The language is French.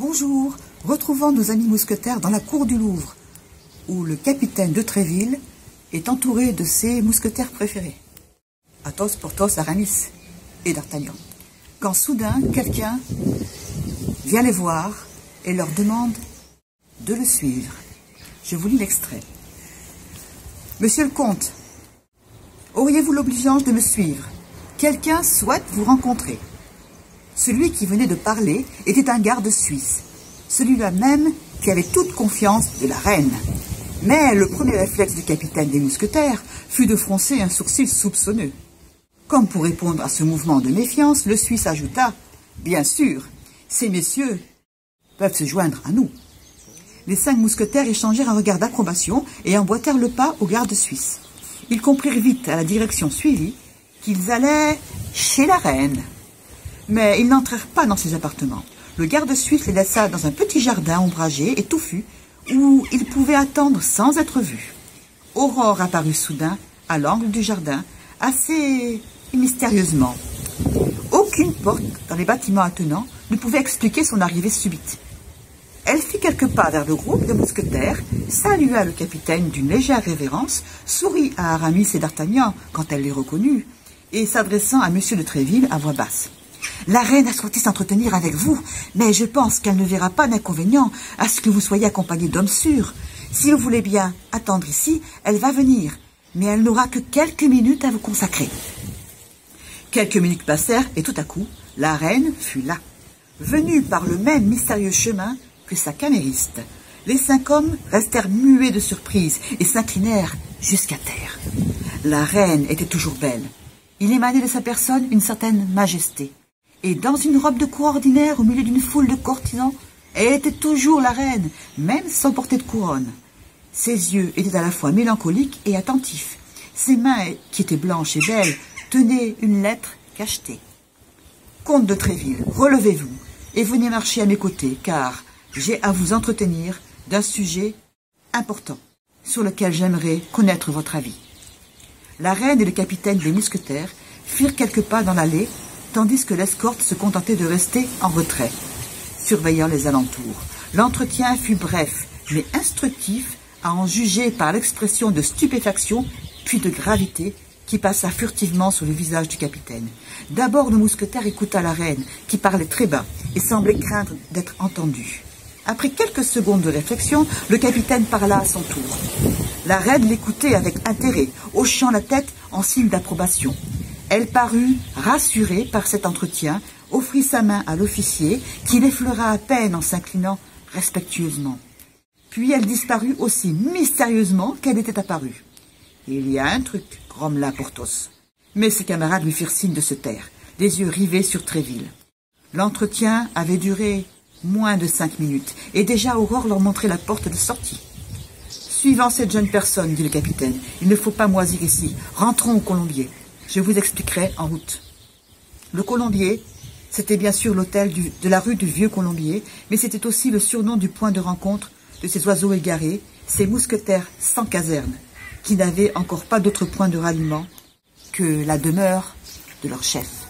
Bonjour, retrouvons nos amis mousquetaires dans la cour du Louvre, où le capitaine de Tréville est entouré de ses mousquetaires préférés, Athos, Porthos, Aramis et D'Artagnan. Quand soudain, quelqu'un vient les voir et leur demande de le suivre. Je vous lis l'extrait. « Monsieur le comte, auriez-vous l'obligeance de me suivre? Quelqu'un souhaite vous rencontrer. » Celui qui venait de parler était un garde suisse, celui-là même qui avait toute confiance de la reine. Mais le premier réflexe du capitaine des mousquetaires fut de froncer un sourcil soupçonneux. Comme pour répondre à ce mouvement de méfiance, le Suisse ajouta « Bien sûr, ces messieurs peuvent se joindre à nous. » Les 5 mousquetaires échangèrent un regard d'approbation et emboîtèrent le pas au garde suisse. Ils comprirent vite à la direction suivie qu'ils allaient chez la reine. Mais ils n'entrèrent pas dans ses appartements. Le garde suisse les laissa dans un petit jardin ombragé et touffu, où ils pouvaient attendre sans être vus. Aurore apparut soudain à l'angle du jardin, assez mystérieusement. Aucune porte dans les bâtiments attenants ne pouvait expliquer son arrivée subite. Elle fit quelques pas vers le groupe de mousquetaires, salua le capitaine d'une légère révérence, sourit à Aramis et D'Artagnan quand elle les reconnut, et s'adressant à M. de Tréville à voix basse. « La reine a souhaité s'entretenir avec vous, mais je pense qu'elle ne verra pas d'inconvénient à ce que vous soyez accompagné d'hommes sûrs. Si vous voulez bien attendre ici, elle va venir, mais elle n'aura que quelques minutes à vous consacrer. » Quelques minutes passèrent et tout à coup, la reine fut là, venue par le même mystérieux chemin que sa camériste. Les 5 hommes restèrent muets de surprise et s'inclinèrent jusqu'à terre. La reine était toujours belle. Il émanait de sa personne une certaine majesté. Et dans une robe de cour ordinaire, au milieu d'une foule de courtisans, elle était toujours la reine, même sans porter de couronne. Ses yeux étaient à la fois mélancoliques et attentifs. Ses mains, qui étaient blanches et belles, tenaient une lettre cachetée. « Comte de Tréville, relevez-vous et venez marcher à mes côtés, car j'ai à vous entretenir d'un sujet important, sur lequel j'aimerais connaître votre avis. » La reine et le capitaine des mousquetaires firent quelques pas dans l'allée, tandis que l'escorte se contentait de rester en retrait, surveillant les alentours. L'entretien fut bref, mais instructif, à en juger par l'expression de stupéfaction, puis de gravité, qui passa furtivement sur le visage du capitaine. D'abord, le mousquetaire écouta la reine, qui parlait très bas, et semblait craindre d'être entendue. Après quelques secondes de réflexion, le capitaine parla à son tour. La reine l'écoutait avec intérêt, hochant la tête en signe d'approbation. Elle parut rassurée par cet entretien, offrit sa main à l'officier, qui l'effleura à peine en s'inclinant respectueusement. Puis elle disparut aussi mystérieusement qu'elle était apparue. « Il y a un truc », grommela Porthos. Mais ses camarades lui firent signe de se taire, les yeux rivés sur Tréville. L'entretien avait duré moins de 5 minutes, et déjà Aurore leur montrait la porte de sortie. « Suivant cette jeune personne, dit le capitaine, il ne faut pas moisir ici. Rentrons au Colombier. Je vous expliquerai en route. » Le Colombier, c'était bien sûr l'hôtel de la rue du Vieux Colombier, mais c'était aussi le surnom du point de rencontre de ces oiseaux égarés, ces mousquetaires sans caserne, qui n'avaient encore pas d'autre point de ralliement que la demeure de leur chef.